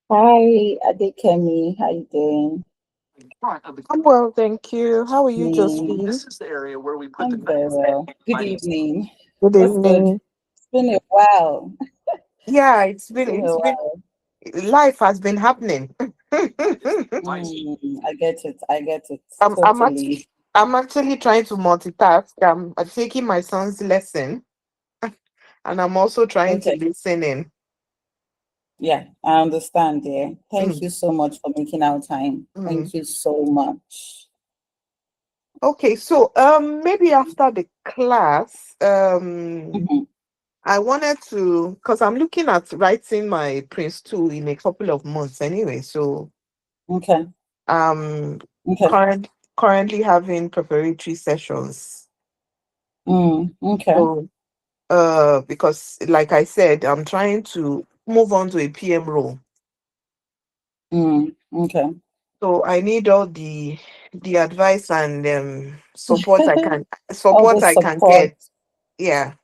Hi, Adekemi. How you doing? I'm well, thank you. How are you, Me, Josephine? I'm very well. Good evening. Good What's good? evening. It's been a while. Yeah, It's been a while. life has been happening. I get it. I get it. I'm I'm actually Totally. I'm actually trying to multitask. I'm taking my son's lesson and I'm also trying to Okay. listen in. Yeah, I understand, dear. Thank Mm, you so much for making our time. mm. Thank you so much. Okay, so maybe after the class, Mhm. I wanted to, because I'm looking at writing my Prince 2 in a couple of months anyway. So Okay. um Okay. currently having preparatory sessions. Okay. So because like I said, I'm trying to move on to a PM role. Okay. So I need all the advice and All the support I can support. get. Yeah.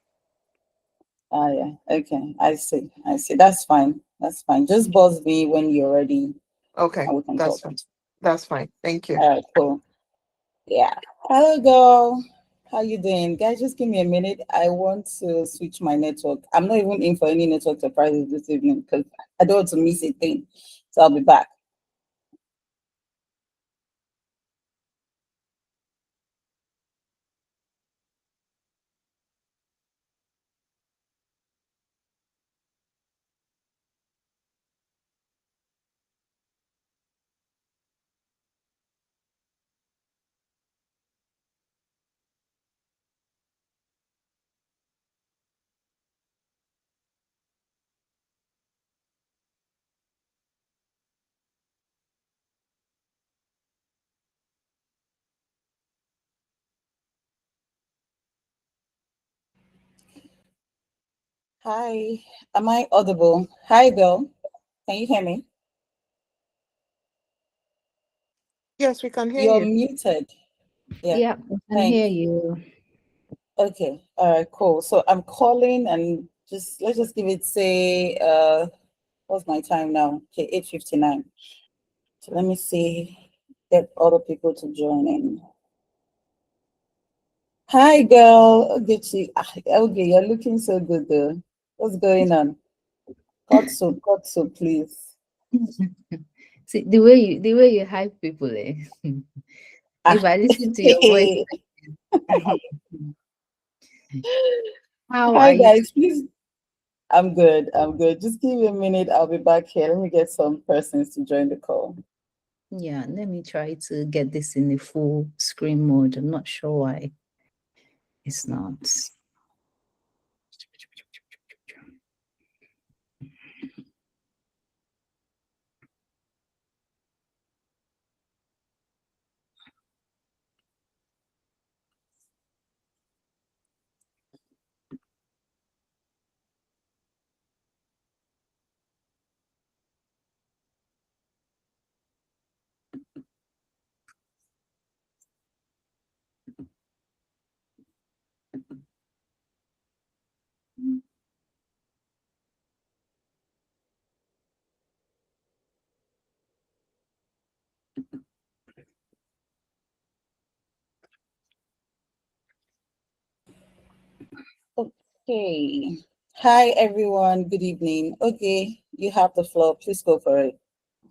Ah, yeah. Okay. I see. I see. That's fine. That's fine. Just buzz me when you're ready Okay. and we can That's talk. fine. That's fine. Thank you. All right, cool. Yeah. Hello, girl. How you doing? Guys, just give me a minute. I want to switch my network. I'm not even in for any network surprises this evening because I don't want to miss a thing. So I'll be back. Hi. Am I audible? Hi, girl. Can you hear me? Yes, we can hear You're you. muted. Yeah. Yeah, I can hear Thanks. you. Okay. All right, cool. So I'm calling and just let's just give it say what's my time now? Okay, 8:59. So let me see, get other people to join in. Hi, girl. Ogechi. Okay, you're looking so good, though. What's going on? Cut soup, please. See the way you hype people, eh? If Ah, I listen to your voice, how are hi, you? guys. Please, I'm good. I'm good. Just give me a minute. I'll be back here. Let me get some persons to join the call. Yeah, let me try to get this in the full screen mode. I'm not sure why it's not. Okay. Hi, everyone. Good evening. Okay, you have the floor. Please go for it.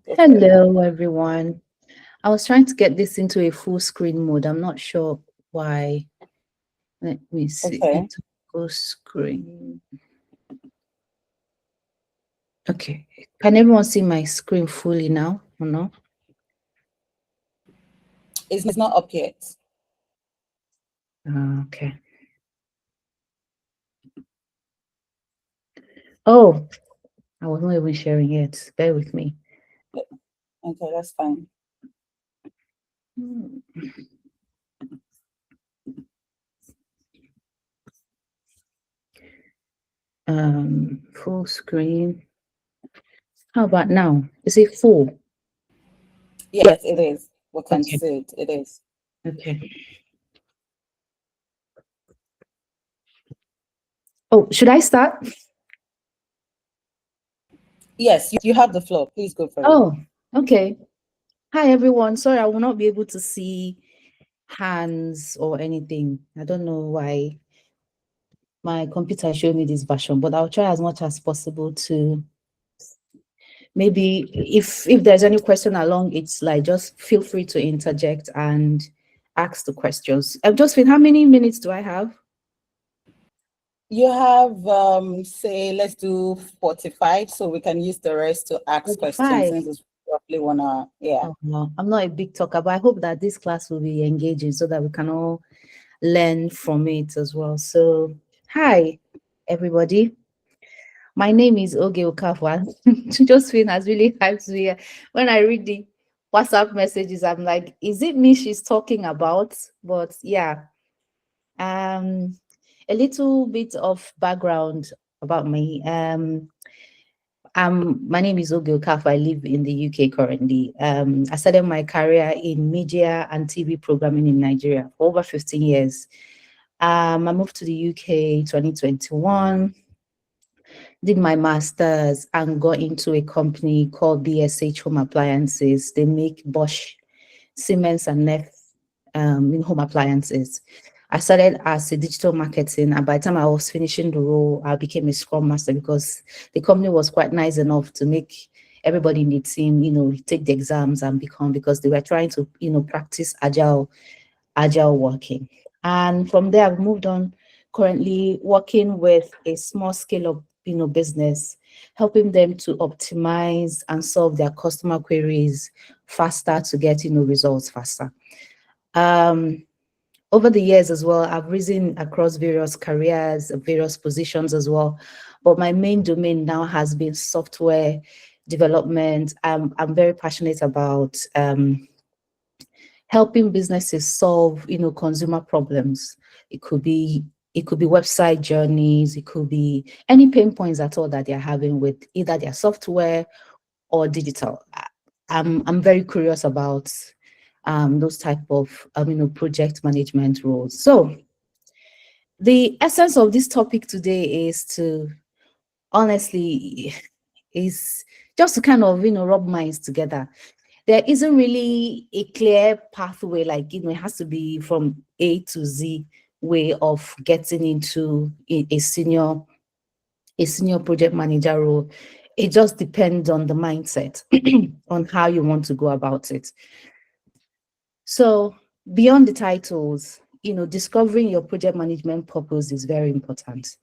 Go for it. Hello, everyone. I was trying to get this into a full screen mode. I'm not sure why. Let me see. Okay. Into full screen. Okay. Can everyone see my screen fully now or no? It's not up yet. Okay. Oh, I was not even sharing it. Bear with me. Okay, that's fine. Hmm. Full screen. How about now? Is it full? Yes, it is. We can Okay. see it. It is. Okay. Oh, should I start? Yes, you have the floor. Please go for it. Oh, okay. Hi, everyone. Sorry, I will not be able to see hands or anything. I don't know why my computer showed me this version, but I'll try as much as possible to maybe if there's any question along its like just feel free to interject and ask the questions. Josephine, how many minutes do I have? You have, say, let's do 45, so we can use the rest to ask 45. questions since it's roughly 1 hour. Yeah. Oh, no, I'm not a big talker, but I hope that this class will be engaging so that we can all learn from it as well. So, hi, everybody. My name is Oge Okafor. Josephine has really hyped me. When I read the WhatsApp messages, I'm like, is it me she's talking about? But yeah, a little bit of background about me. My name is Oge Okafor. I live in the UK currently. I started my career in media and TV programming in Nigeria for over 15 years. I moved to the UK 2021, did my master's and got into a company called BSH Home Appliances. They make Bosch, Siemens and Neff in home appliances. I started as a digital marketing, and by the time I was finishing the role, I became a scrum master because the company was quite nice enough to make everybody in the team, take the exams and become, because they were trying to, practice agile working. And from there, I've moved on, currently working with a small scale of business, helping them to optimize and solve their customer queries faster to get results faster. Over the years as well, I've risen across various careers, various positions as well. But my main domain now has been software development. I'm very passionate about helping businesses solve, consumer problems. It could be website journeys, it could be any pain points at all that they're having with either their software or digital. I'm very curious about those type of project management roles. So the essence of this topic today is to honestly is just to kind of rub minds together. There isn't really a clear pathway, like it has to be from A to Z way of getting into a senior project manager role. It just depends on the mindset on how you want to go about it. So beyond the titles, discovering your project management purpose is very important.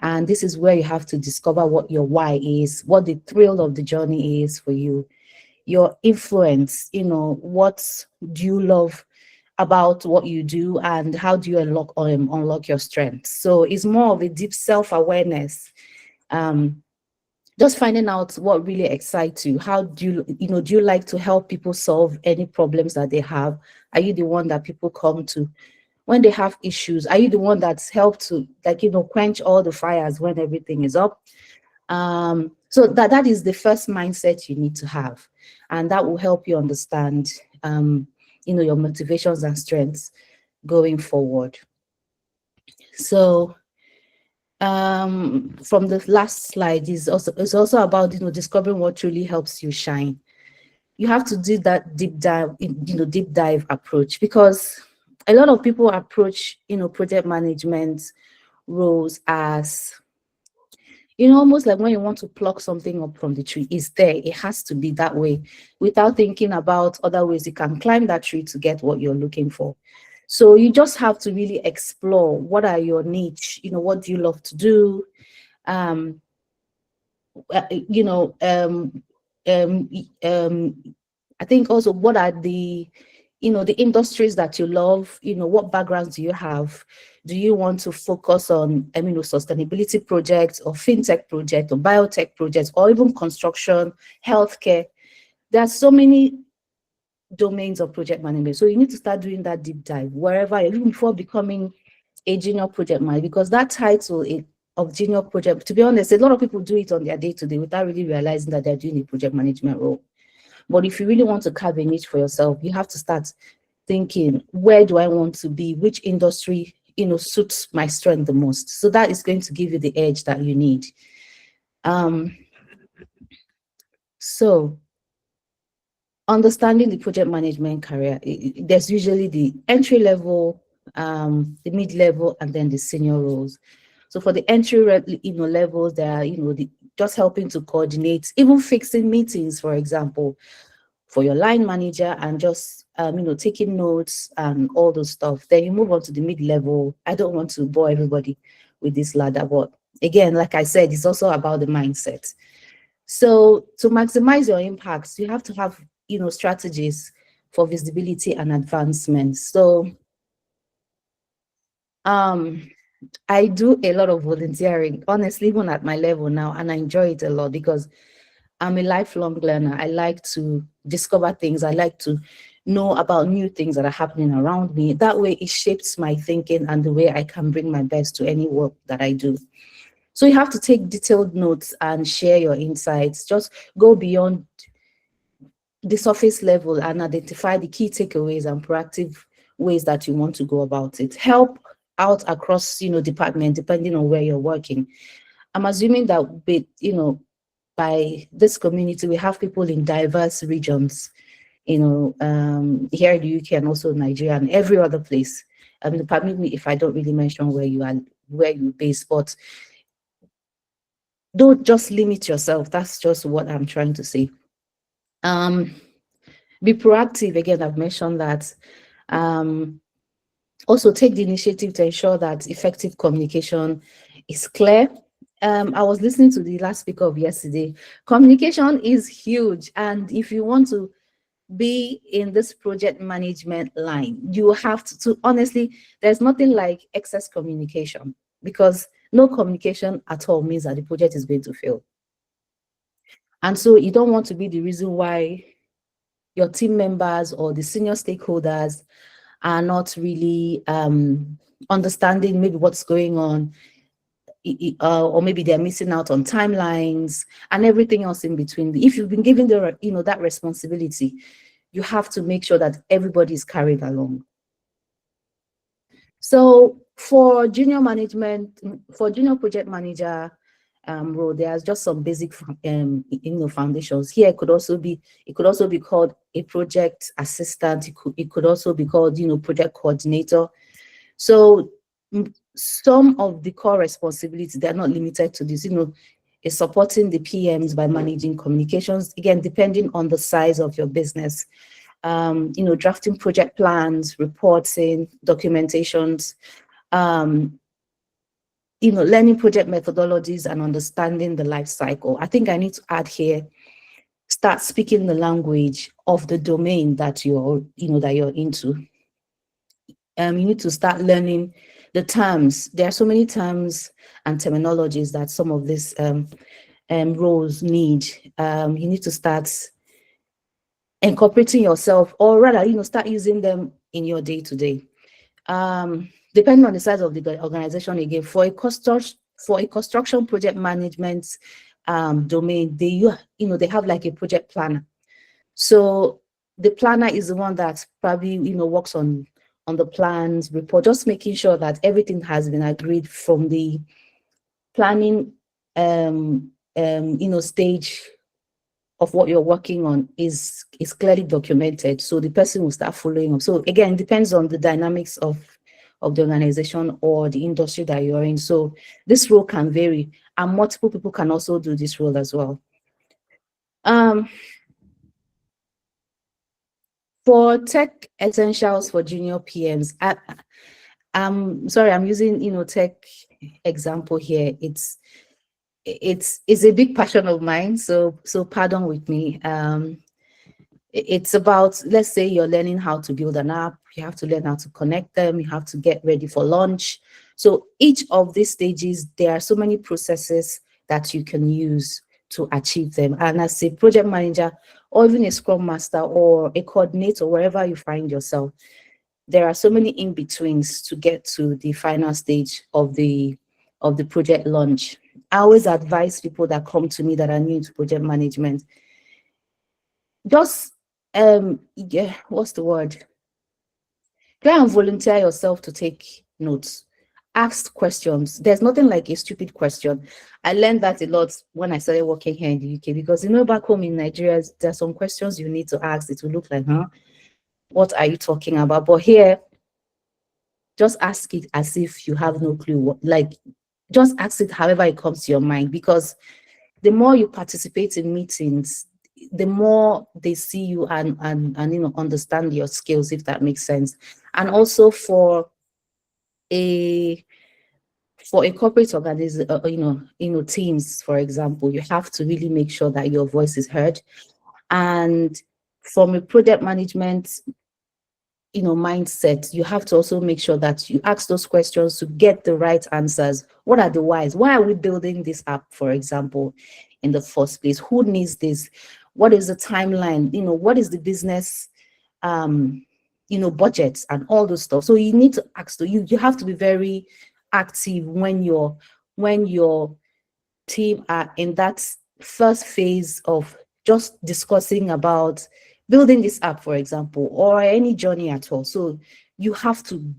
And this is where you have to discover what your why is, what the thrill of the journey is for you, your influence, what do you love about what you do, and how do you unlock your strengths. So it's more of a deep self-awareness. Just finding out what really excites you. How do you like to help people solve any problems that they have? Are you the one that people come to when they have issues? Are you the one that's helped to quench all the fires when everything is up? So that is the first mindset you need to have, and that will help you understand your motivations and strengths going forward. So from the last slide is also about discovering what truly helps you shine. You have to do that deep dive approach, because a lot of people approach project management roles as almost like when you want to pluck something up from the tree. It's there, it has to be that way, without thinking about other ways you can climb that tree to get what you're looking for. So you just have to really explore what are your niche, what do you love to do? I think also what are the the industries that you love, what backgrounds do you have? Do you want to focus on sustainability projects or fintech projects or biotech projects or even construction, healthcare? There are so many domains of project management. So you need to start doing that deep dive wherever, even before becoming a junior project manager, because that title of junior project, to be honest, a lot of people do it on their day-to-day without really realizing that they're doing a project management role. But if you really want to carve a niche for yourself, you have to start thinking, where do I want to be? Which industry, suits my strength the most? So that is going to give you the edge that you need. So understanding the project management career, there's usually the entry level, the mid level, and then the senior roles. So for the entry levels, there are just helping to coordinate, even fixing meetings, for example, for your line manager, and just taking notes and all those stuff. Then you move on to the mid level. I don't want to bore everybody with this ladder, but again, like I said, it's also about the mindset. So to maximize your impacts, you have to have strategies for visibility and advancement. So I do a lot of volunteering, honestly, even at my level now, and I enjoy it a lot because I'm a lifelong learner. I like to discover things. I like to know about new things that are happening around me. That way it shapes my thinking and the way I can bring my best to any work that I do. So you have to take detailed notes and share your insights. Just go beyond the surface level and identify the key takeaways and proactive ways that you want to go about it. Help out across, department, depending on where you're working. I'm assuming that by this community, we have people in diverse regions, here in the UK and also Nigeria and every other place. Permit me if I don't really mention where you are, where you base, but don't just limit yourself. That's just what I'm trying to say. Be proactive. Again, I've mentioned that. Also take the initiative to ensure that effective communication is clear. I was listening to the last speaker of yesterday. Communication is huge. And if you want to be in this project management line, you have to honestly, there's nothing like excess communication, because no communication at all means that the project is going to fail. And so you don't want to be the reason why your team members or the senior stakeholders are not really understanding maybe what's going on, or maybe they're missing out on timelines and everything else in between. If you've been given that responsibility, you have to make sure that everybody is carried along. So for junior management, for junior project manager role, there's just some basic foundations. Here it could also be called a project assistant. It could also be called project coordinator. So some of the core responsibilities, they're not limited to this, is supporting the PMs by managing communications, again, depending on the size of your business. Drafting project plans, reporting, documentations, learning project methodologies and understanding the life cycle. I think I need to add here, start speaking the language of the domain that you're into. You need to start learning the terms. There are so many terms and terminologies that some of these roles need. You need to start incorporating yourself, or rather, start using them in your day-to-day. Depending on the size of the organization, again, for a construction project management domain, they have like a project planner. So the planner is the one that probably works on the plans, report, just making sure that everything has been agreed from the planning stage of what you're working on is clearly documented, so the person will start following up. So again, it depends on the dynamics of the organization or the industry that you're in. So this role can vary, and multiple people can also do this role as well. For tech essentials for junior PMs, I'm sorry, I'm using tech example here. It's a big passion of mine, so pardon with me. It's about, let's say you're learning how to build an app, you have to learn how to connect them, you have to get ready for launch. So each of these stages, there are so many processes that you can use to achieve them. And as a project manager, or even a scrum master or a coordinator, wherever you find yourself, there are so many in-betweens to get to the final stage of the project launch. I always advise people that come to me that are new to project management, just what's the word? Try and volunteer yourself to take notes. Ask questions. There's nothing like a stupid question. I learned that a lot when I started working here in the UK, because back home in Nigeria, there are some questions you need to ask. It will look like, huh? What are you talking about? But here, just ask it as if you have no clue. Just ask it however it comes to your mind, because the more you participate in meetings, the more they see you and understand your skills, if that makes sense. And also a a corporate organization, teams, for example, you have to really make sure that your voice is heard. And from a project management mindset, you have to also make sure that you ask those questions to get the right answers. What are the whys? Why are we building this app, for example, in the first place? Who needs this? What is the timeline? What is the business budgets and all those stuff? So you need to ask, you have to be very active when your team are in that first phase of just discussing about building this app, for example, or any journey at all. So you have to,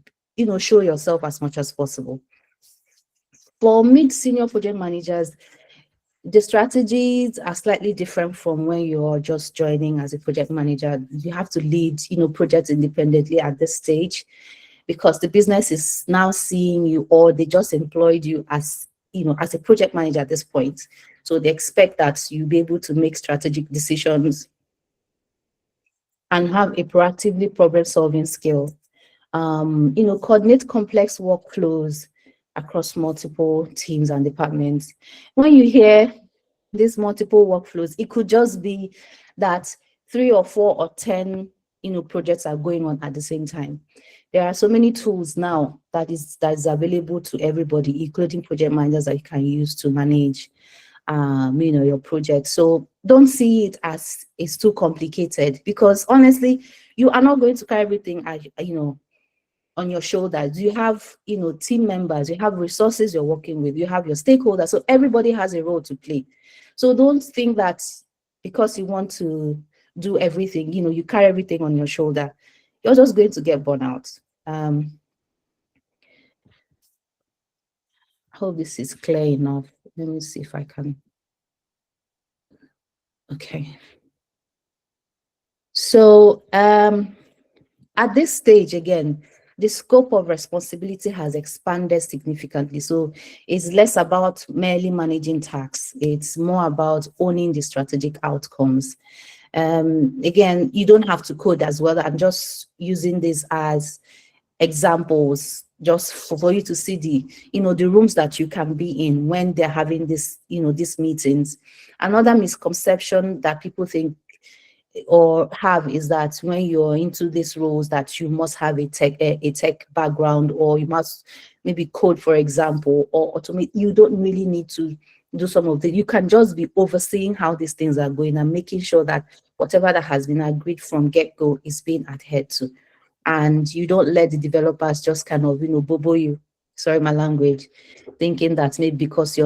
show yourself as much as possible. For mid-senior project managers, the strategies are slightly different from when you're just joining as a project manager. You have to lead, projects independently at this stage, because the business is now seeing you, or they just employed you as a project manager at this point. So they expect that you be able to make strategic decisions and have a proactively problem-solving skill. Coordinate complex workflows across multiple teams and departments. When you hear these multiple workflows, it could just be that 3 or 4 or 10 projects are going on at the same time. There are so many tools now that is available to everybody, including project managers, that you can use to manage your project. So don't see it as it's too complicated, because honestly, you are not going to carry everything on your shoulders. You have team members, you have resources you're working with, you have your stakeholders, so everybody has a role to play. So don't think that because you want to do everything, you carry everything on your shoulder, you're just going to get burnt out. I hope this is clear enough. Let me see if I can. Okay. So at this stage, again, the scope of responsibility has expanded significantly. So it's less about merely managing tasks. It's more about owning the strategic outcomes. Again, you don't have to code as well. I'm just using this as examples just for you to see the rooms that you can be in when they're having these meetings. Another misconception that people think or have is that when you're into these roles that you must have a tech background, or you must maybe code, for example, or automate. You don't really need to do some of the. You can just be overseeing how these things are going and making sure that whatever that has been agreed from get-go is being adhered to. And you don't let the developers just kind of bobo you, sorry my language, thinking that maybe because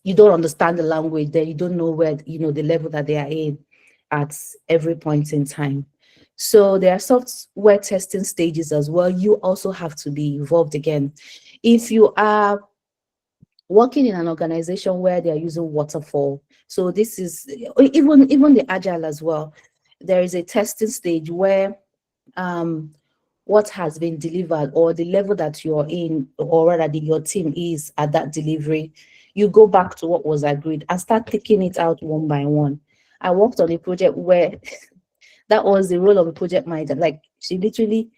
you don't understand the language, then you don't know where the level that they are in at every point in time. So there are software testing stages as well. You also have to be involved again. If you are working in an organization where they are using waterfall, so this is even the agile as well, there is a testing stage where what has been delivered, or the level that you're in, or rather your team is at that delivery, you go back to what was agreed and start taking it out one by one. I worked on a project where that was the role of a project manager. Like, she literally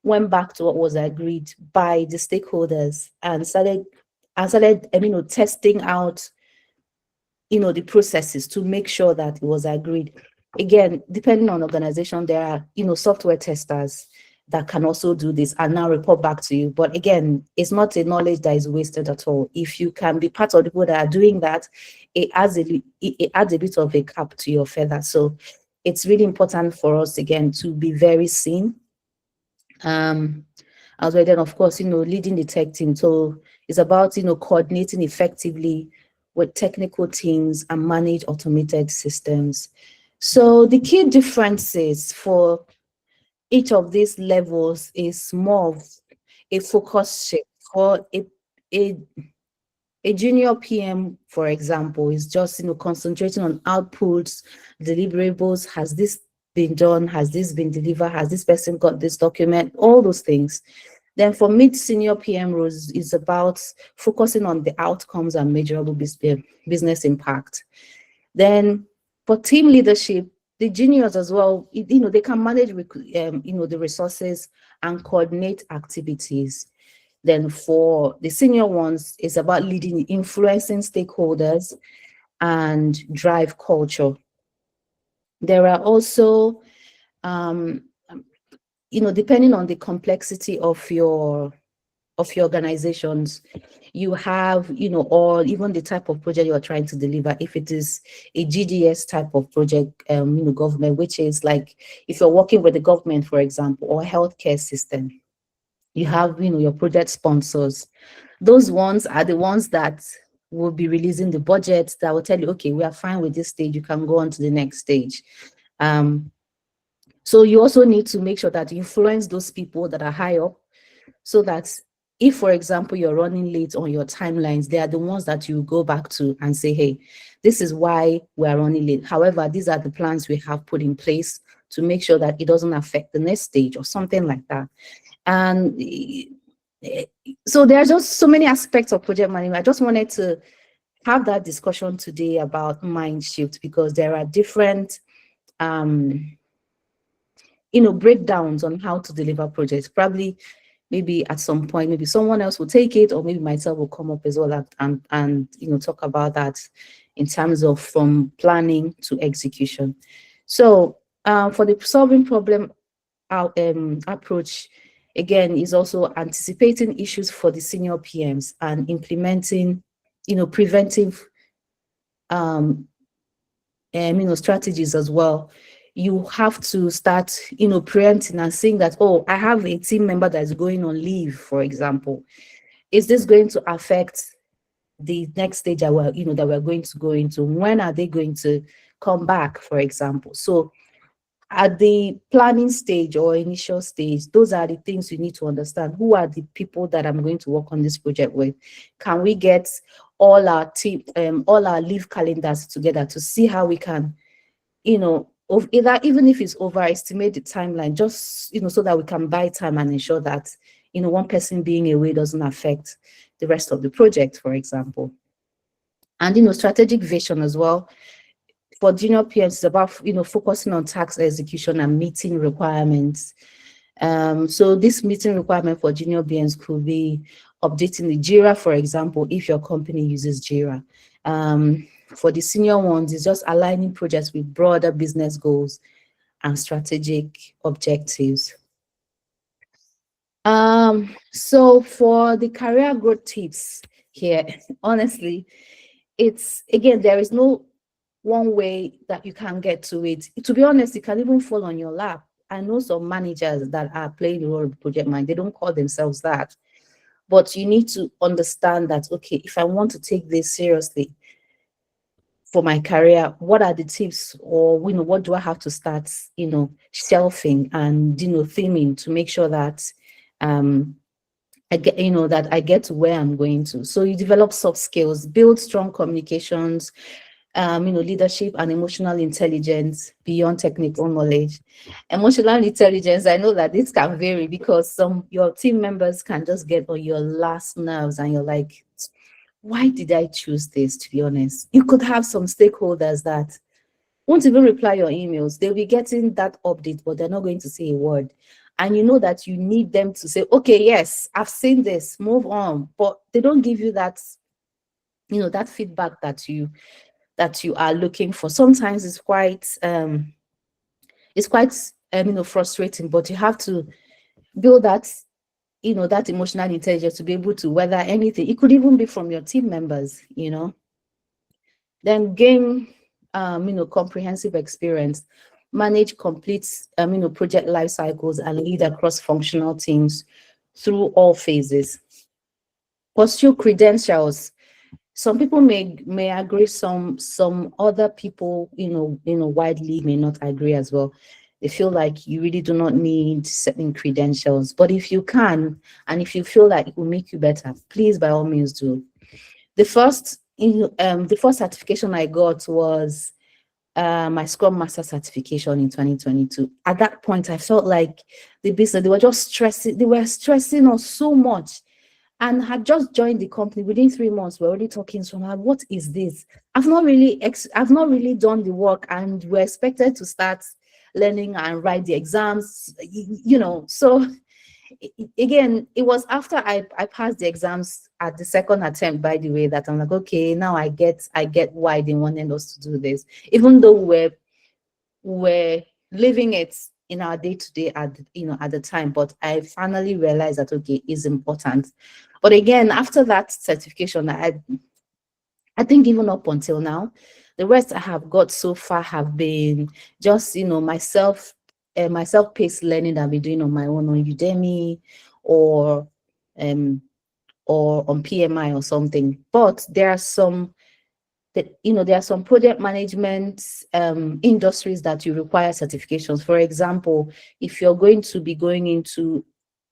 went back to what was agreed by the stakeholders and started testing out the processes to make sure that it was agreed. Again, depending on organization, there are software testers that can also do this and now report back to you. But again, it's not a knowledge that is wasted at all. If you can be part of the people that are doing that, it adds a bit of a cap to your feather. So it's really important for us, again, to be very seen. As well, then of course, leading the tech team. So it's about coordinating effectively with technical teams and manage automated systems. So the key differences for each of these levels is more of a focus shift. For a a junior PM, for example, is just concentrating on outputs, deliverables. Has this been done? Has this been delivered? Has this person got this document? All those things. Then for mid-senior PM roles, is about focusing on the outcomes and measurable business impact. Then for team leadership, the juniors as well, they can manage the resources and coordinate activities. Then for the senior ones, it's about leading, influencing stakeholders and drive culture. There are also, depending on the complexity of your organizations, you have, or even the type of project you are trying to deliver. If it is a GDS type of project, government, which is like if you're working with the government, for example, or healthcare system, you have, your project sponsors. Those ones are the ones that will be releasing the budget that will tell you, okay, we are fine with this stage, you can go on to the next stage. So you also need to make sure that you influence those people that are high up, so that if, for example, you're running late on your timelines, they are the ones that you go back to and say, hey, this is why we're running late. However, these are the plans we have put in place to make sure that it doesn't affect the next stage or something like that. And so there are just so many aspects of project management. I just wanted to have that discussion today about mind shift, because there are different breakdowns on how to deliver projects. Probably maybe at some point, maybe someone else will take it, or maybe myself will come up as well and talk about that in terms of from planning to execution. So for the solving problem approach, again, is also anticipating issues for the senior PMs and implementing, preventive strategies as well. You have to start, preempting and saying that, oh, I have a team member that is going on leave, for example. Is this going to affect the next stage that we're going to go into? When are they going to come back, for example? So at the planning stage or initial stage, those are the things you need to understand. Who are the people that I'm going to work on this project with? Can we get all our team, all our leave calendars together to see how we can, even if it's overestimate the timeline, just so that we can buy time and ensure that one person being away doesn't affect the rest of the project, for example. And strategic vision as well. For junior PMs, it's about focusing on task execution and meeting requirements. So this meeting requirement for junior PMs could be updating the JIRA, for example, if your company uses JIRA. For the senior ones, it's just aligning projects with broader business goals and strategic objectives. So for the career growth tips here, honestly, it's, again, there is no one way that you can get to it. To be honest, it can even fall on your lap. I know some managers that are playing the role of project manager, they don't call themselves that. But you need to understand that, okay, if I want to take this seriously for my career, what are the tips, or what do I have to start shelving and theming to make sure that I get that I get to where I'm going to. So you develop soft skills, build strong communications, leadership and emotional intelligence beyond technical knowledge. Emotional intelligence, I know that this can vary, because your team members can just get on your last nerves and you're like, why did I choose this? To be honest, you could have some stakeholders that won't even reply your emails. They'll be getting that update, but they're not going to say a word. And you know that you need them to say, okay, yes, I've seen this, move on. But they don't give you that, that feedback that you are looking for. Sometimes it's quite frustrating, but you have to build that, that emotional intelligence to be able to weather anything. It could even be from your team members, Then gain, comprehensive experience, manage complete, project life cycles, and lead across functional teams through all phases. Pursue credentials. Some people may agree, some other people, widely may not agree as well. They feel like you really do not need certain credentials. But if you can, and if you feel like it will make you better, please by all means do. The first certification I got was my Scrum Master certification in 2022. At that point, I felt like the business, they were stressing us so much, and had just joined the company. Within 3 months, we're already talking to her, what is this? I've not really done the work, and we're expected to start learning and write the exams, so again, it was after I passed the exams at the second attempt, by the way, that I'm like, okay, now I get why they wanted us to do this, even though we're living it in our day-to-day at the time. But I finally realized that, okay, it's important. But again, after that certification, I think even up until now, the rest I have got so far have been just, my self-paced learning that I've been doing on my own on Udemy, or on PMI or something. But there are some project management industries that you require certifications. For example, if you're going to be going into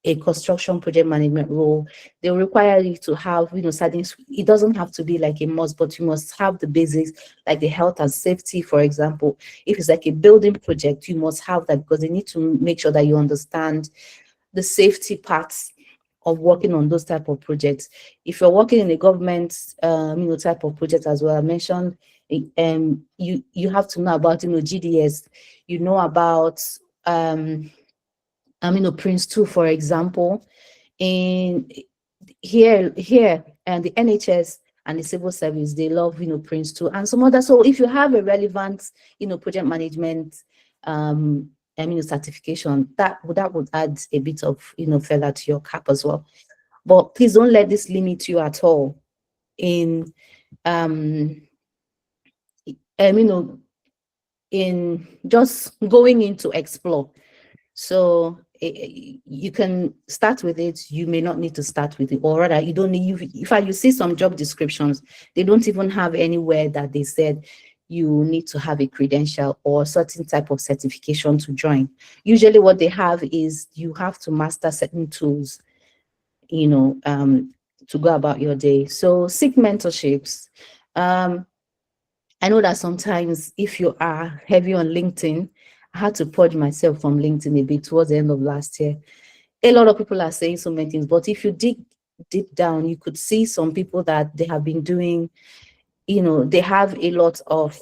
a construction project management role, they will require you to have, certain, it doesn't have to be like a must, but you must have the basics, like the health and safety, for example. If it's like a building project, you must have that, because they need to make sure that you understand the safety parts of working on those type of projects. If you're working in a government, type of project as well, I mentioned, you have to know about, GDS, about, Prince 2, for example. In here, and the NHS and the civil service, they love, Prince 2 and some other. So if you have a relevant, project management, certification, that would add a bit of, feather to your cap as well. But please don't let this limit you at all in, in just going in to explore. So you can start with it. You may not need to start with it, or rather, you don't need. If you see some job descriptions, they don't even have anywhere that they said you need to have a credential or certain type of certification to join. Usually, what they have is you have to master certain tools, to go about your day. So seek mentorships. I know that sometimes if you are heavy on LinkedIn, I had to purge myself from LinkedIn a bit towards the end of last year. A lot of people are saying so many things, but if you dig deep down, you could see some people that they have been doing, they have a lot of,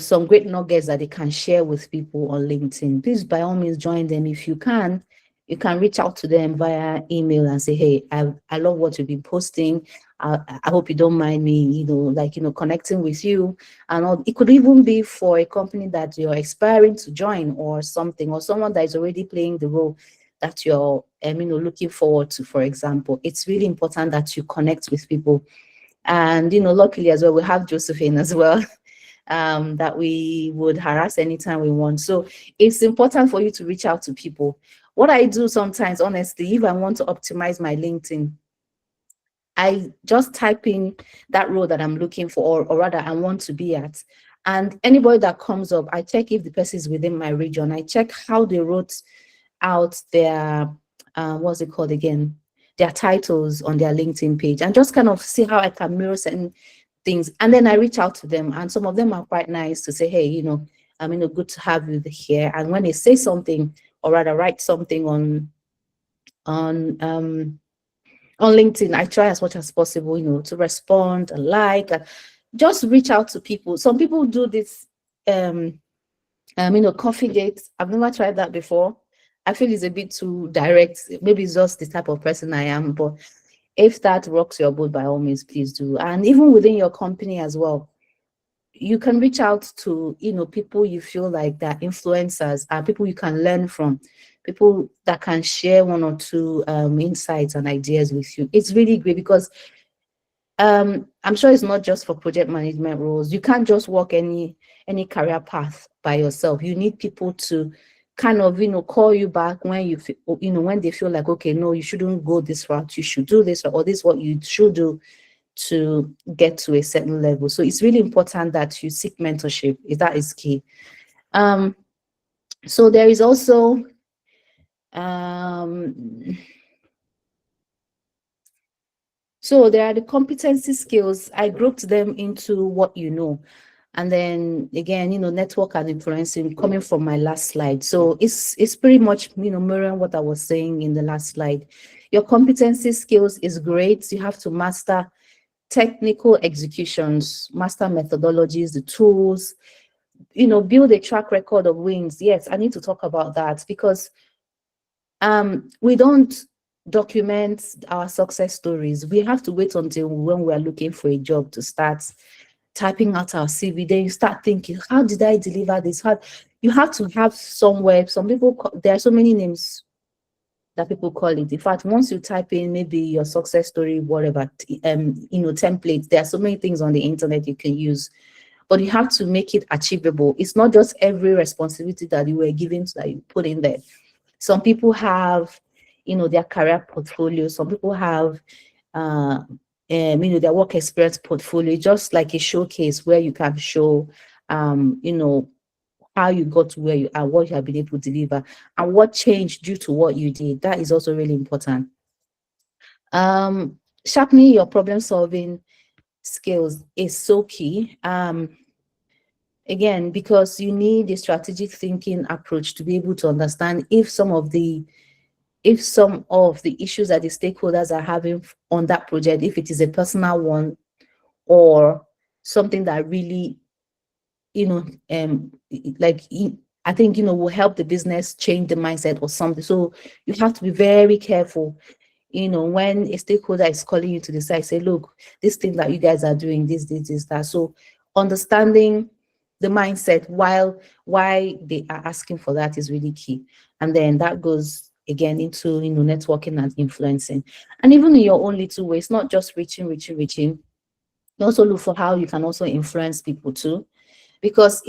some great nuggets that they can share with people on LinkedIn. Please, by all means, join them. If you can reach out to them via email and say, hey, I love what you've been posting. I hope you don't mind me, connecting with you. And all. It could even be for a company that you're aspiring to join or something, or someone that is already playing the role that you're, looking forward to, for example. It's really important that you connect with people. And, luckily as well, we have Josephine as well. That we would harass anytime we want. So it's important for you to reach out to people. What I do sometimes, honestly, if I want to optimize my LinkedIn, I just type in that role that I'm looking for, or rather I want to be at. And anybody that comes up, I check if the person is within my region. I check how they wrote out their, what's it called again? Their titles on their LinkedIn page, and just kind of see how I can mirror certain things. And then I reach out to them, and some of them are quite nice to say, hey, good to have you here. And when they say something, or rather write something on LinkedIn, I try as much as possible, to respond and and just reach out to people. Some people do this, coffee dates. I've never tried that before. I feel it's a bit too direct. Maybe it's just the type of person I am, but if that rocks your boat, by all means, please do. And even within your company as well, you can reach out to, people you feel like that influencers are people you can learn from, people that can share one or two insights and ideas with you. It's really great because I'm sure it's not just for project management roles. You can't just walk any career path by yourself. You need people to kind of, call you back when you feel, when they feel like, okay, no, you shouldn't go this route, you should do this, or this is what you should do. to get to a certain level. So it's really important that you seek mentorship. That is key. So there is also so there are the competency skills. I grouped them into what you know. And then again, network and influencing coming from my last slide. So it's pretty much, mirroring what I was saying in the last slide. Your competency skills is great. You have to master technical executions, master methodologies, the tools, build a track record of wins. Yes, I need to talk about that because we don't document our success stories. We have to wait until when we are looking for a job to start typing out our CV. Then you start thinking, how did I deliver this? How you have to have somewhere. Some people there are so many names that people call it. In fact, once you type in maybe your success story, whatever, templates, there are so many things on the internet you can use, but you have to make it achievable. It's not just every responsibility that you were given that you put in there. Some people have, their career portfolio. Some people have, their work experience portfolio, just like a showcase where you can show, how you got to where you are, what you have been able to deliver, and what changed due to what you did. That is also really important. Sharpening your problem solving skills is so key. Again, because you need a strategic thinking approach to be able to understand if some of the issues that the stakeholders are having on that project, if it is a personal one or something that really, I think, will help the business change the mindset or something. So you have to be very careful, when a stakeholder is calling you to the side, say, look, this thing that you guys are doing, this, that. So understanding the mindset why they are asking for that is really key. And then that goes again into, networking and influencing. And even in your own little ways, not just reaching. You also look for how you can also influence people too. Because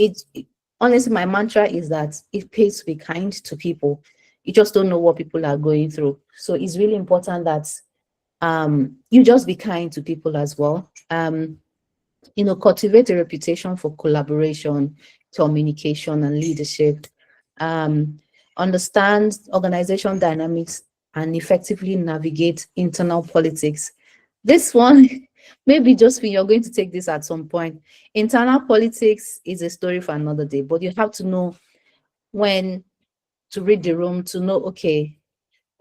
honestly, my mantra is that it pays to be kind to people. You just don't know what people are going through. So it's really important that you just be kind to people as well. Cultivate a reputation for collaboration, communication, and leadership. Understand organization dynamics and effectively navigate internal politics. This one, maybe just when you're going to take this at some point. Internal politics is a story for another day, but you have to know when to read the room to know, okay,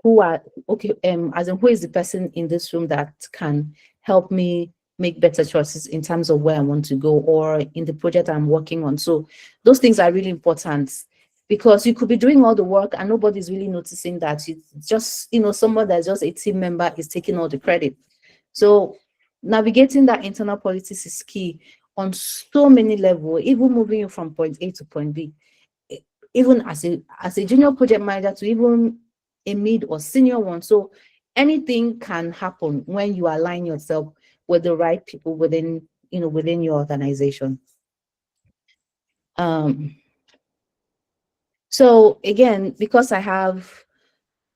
who is the person in this room that can help me make better choices in terms of where I want to go or in the project I'm working on. So those things are really important because you could be doing all the work and nobody's really noticing that. It's just, someone that's just a team member is taking all the credit. So navigating that internal politics is key on so many levels, even moving you from point A to point B. Even as a junior project manager to even a mid or senior one. So anything can happen when you align yourself with the right people within your organization. So again, because I have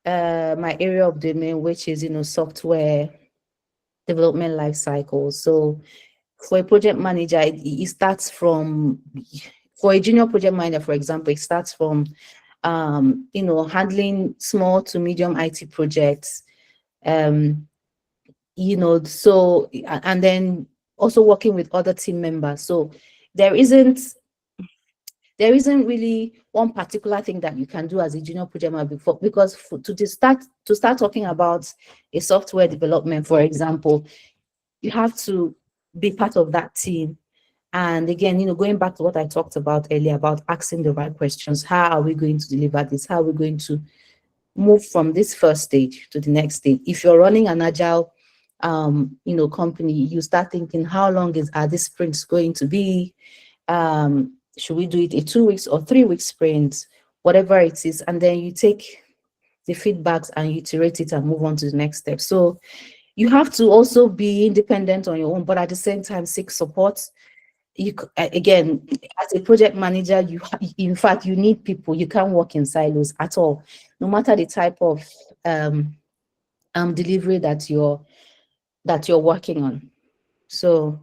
my area of domain, which is software development life cycle. So for a project manager, it starts from, for a junior project manager, for example, it starts from handling small to medium IT projects, so, and then also working with other team members. So there isn't really one particular thing that you can do as a junior project manager before, because to start talking about a software development, for example, you have to be part of that team. And again, going back to what I talked about earlier about asking the right questions. How are we going to deliver this? How are we going to move from this first stage to the next stage? If you're running an agile, company, you start thinking, how long are these sprints going to be? Should we do it a 2 weeks or 3 week sprint, whatever it is? And then you take the feedbacks and you iterate it and move on to the next step. So you have to also be independent on your own, but at the same time, seek support. Again, as a project manager, in fact, you need people. You can't work in silos at all, no matter the type of delivery that you're working on. So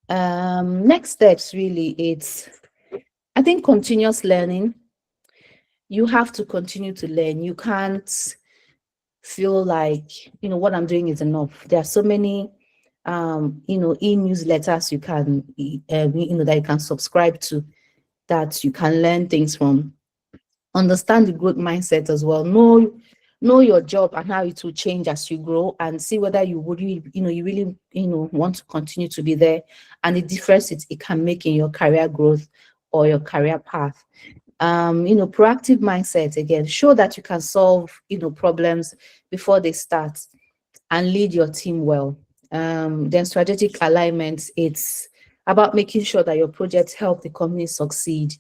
next steps really, it's, I think, continuous learning. You have to continue to learn. You can't feel like, what I'm doing is enough. There are so many e-newsletters you can that you can subscribe to, that you can learn things from. Understand the growth mindset as well. Know your job and how it will change as you grow, and see whether you really want to continue to be there, and the difference it can make in your career growth or your career path. Proactive mindset, again, show that you can solve problems before they start, and lead your team well. Then strategic alignment, it's about making sure that your projects help the company succeed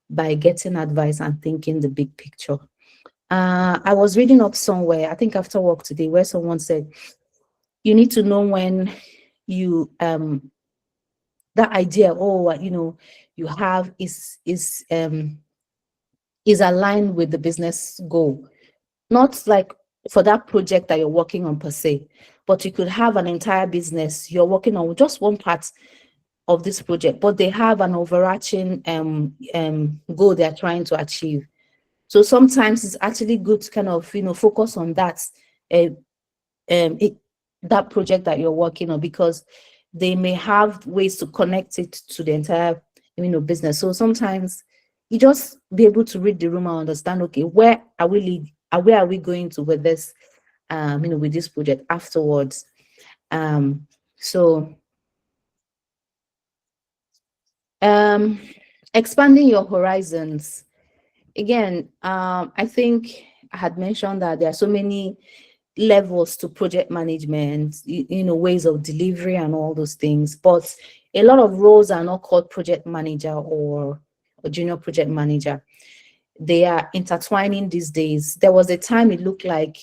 by getting advice and thinking the big picture. I was reading up somewhere, I think after work today, where someone said you need to know when you that idea, you have is aligned with the business goal. Not like for that project that you're working on per se, but you could have an entire business you're working on just one part of this project, but they have an overarching goal they're trying to achieve. So sometimes it's actually good to kind of focus on that uh, that project that you're working on, because they may have ways to connect it to the entire business. So sometimes you just be able to read the room and understand, okay, where are we going to with this with this project afterwards. So expanding your horizons. Again, I think I had mentioned that there are so many levels to project management, ways of delivery and all those things. But a lot of roles are not called project manager or junior project manager. They are intertwining these days. There was a time it looked like,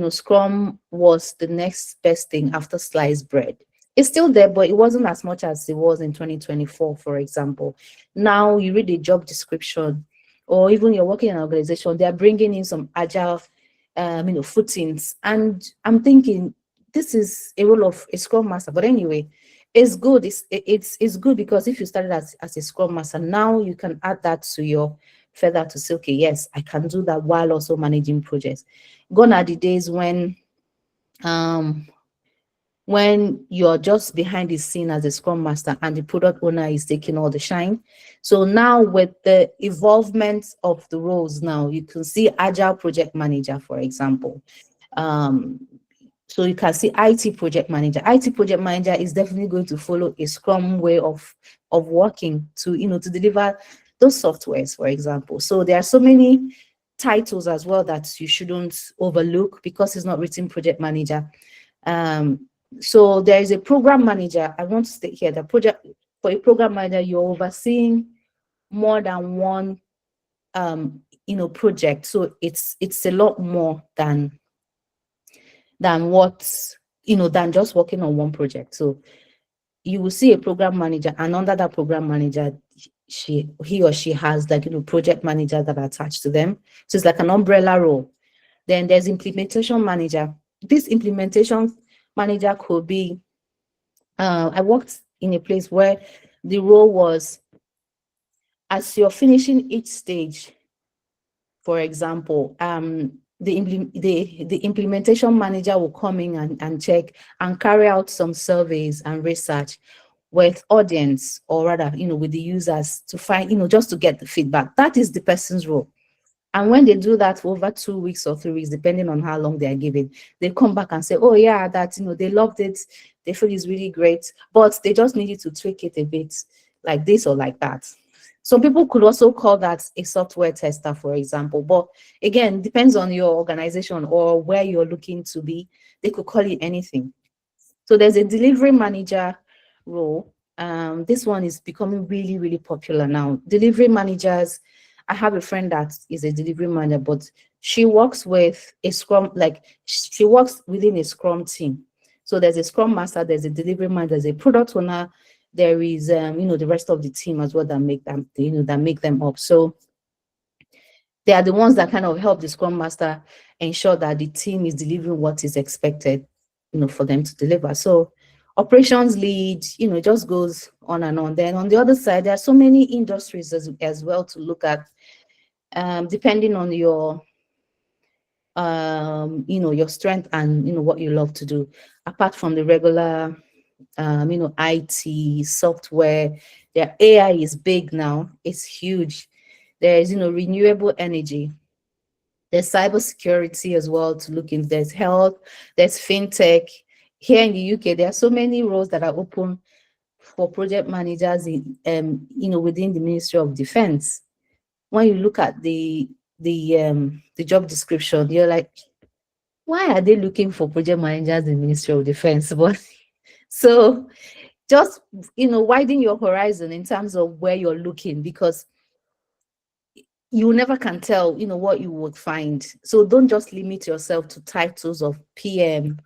Scrum was the next best thing after sliced bread. It's still there, but it wasn't as much as it was in 2024, for example. Now you read the job description, or even you're working in an organization, they're bringing in some agile footings. And I'm thinking, this is a role of a scrum master. But anyway, it's good. It's good, because if you started as a scrum master, now you can add that to your feather to say, okay, yes, I can do that while also managing projects. Gone are the days when you're just behind the scene as a scrum master and the product owner is taking all the shine. So now with the evolvement of the roles, now you can see agile project manager, for example. So you can see IT project manager. IT project manager is definitely going to follow a scrum way of working to to deliver those softwares, for example. So there are so many titles as well that you shouldn't overlook, because it's not written project manager. So there is a program manager. I want to state here that for a program manager, you're overseeing more than one project. So it's a lot more than than just working on one project. So you will see a program manager, and under that program manager, he or she has like project managers that are attached to them. So it's like an umbrella role. Then there's implementation manager. This implementation manager could be, I worked in a place where the role was, as you're finishing each stage, for example, the implementation manager will come in and check and carry out some surveys and research with audience, or rather, with the users, to find, just to get the feedback. That is the person's role. And when they do that for over 2 weeks or 3 weeks, depending on how long they are giving, they come back and say, oh yeah, that, they loved it. They feel it's really great, but they just needed to tweak it a bit like this or like that. Some people could also call that a software tester, for example. But again, depends on your organization or where you're looking to be. They could call it anything. So there's a delivery manager role. This one is becoming really, really popular now. Delivery managers, I have a friend that is a delivery manager, but she works with a scrum, like she works within a scrum team. So there's a scrum master, there's a delivery manager, there's a product owner, there is the rest of the team as well that make them, that make them up. So they are the ones that kind of help the scrum master ensure that the team is delivering what is expected, for them to deliver. So operations lead, it just goes on and on. Then on the other side, there are so many industries as well to look at, depending on your your strength and what you love to do. Apart from the regular IT, software, their AI is big now. It's huge. There's renewable energy. There's cybersecurity as well to look into. There's health, there's fintech. Here in the UK, there are so many roles that are open for project managers in within the Ministry of Defense. When you look at the job description, you're like, why are they looking for project managers in Ministry of Defense? But so just widen your horizon in terms of where you're looking, because you never can tell what you would find. So don't just limit yourself to titles of PM,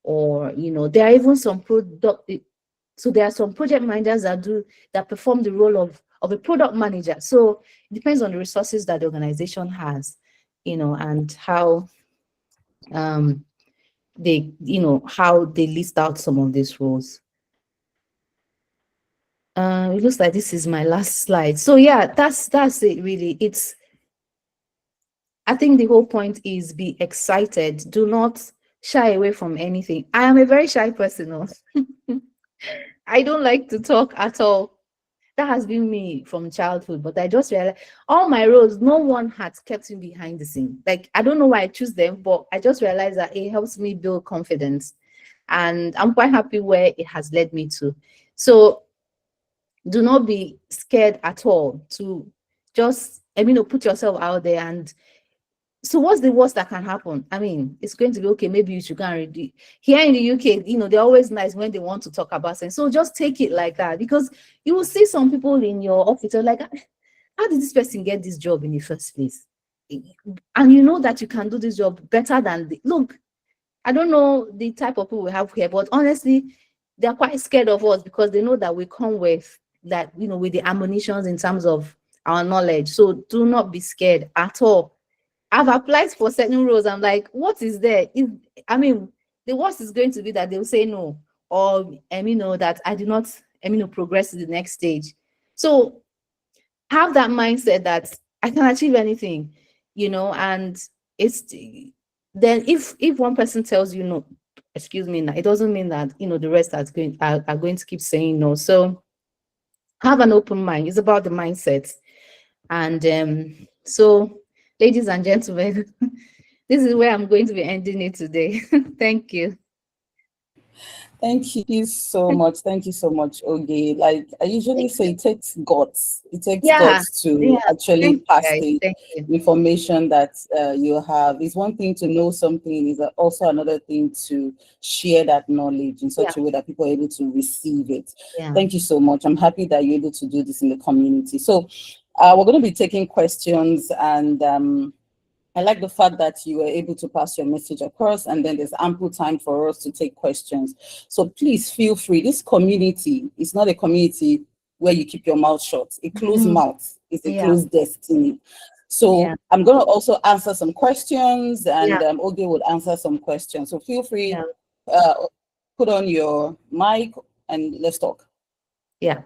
or there are even some there are some project managers that perform the role of a product manager. So it depends on the resources that the organization has, and how they how they list out some of these roles. It looks like this is my last slide. So yeah, that's it really. I think the whole point is be excited. Do not shy away from anything. I am a very shy person. I don't like to talk at all. That has been me from childhood, but I just realized all my roles, no one has kept me behind the scene. Like, I don't know why I choose them, but I just realized that it helps me build confidence. And I'm quite happy where it has led me to. So do not be scared at all to just, put yourself out there. And so what's the worst that can happen? I mean, it's going to be okay. Maybe you should go and read it. Here in the UK, they're always nice when they want to talk about things. So just take it like that, because you will see some people in your office are like, how did this person get this job in the first place? And you know that you can do this job better than look, I don't know the type of people we have here, but honestly, they're quite scared of us because they know that we come with that, with the ammunitions in terms of our knowledge. So do not be scared at all. I've applied for certain roles. I'm like, what is there? The worst is going to be that they'll say no, or that I do not, progress to the next stage. So have that mindset that I can achieve anything, and it's then if one person tells you no, excuse me, it doesn't mean that the rest are going to keep saying no. So have an open mind. It's about the mindset. And so, ladies and gentlemen, this is where I'm going to be ending it today. Thank you. Thank you so much. Thank you so much, Oge. Like I usually say, it takes guts. It takes guts to actually pass the information that you have. It's one thing to know something, is also another thing to share that knowledge in such a way that people are able to receive it. Thank you so much. I'm happy that you're able to do this in the community. So we're going to be taking questions, and I like the fact that you were able to pass your message across, and then there's ample time for us to take questions. So please feel free. This community is not a community where you keep your mouth shut. A closed mouth is a closed destiny. So I'm going to also answer some questions, and Oge will answer some questions. So feel free, put on your mic and let's talk. Yeah.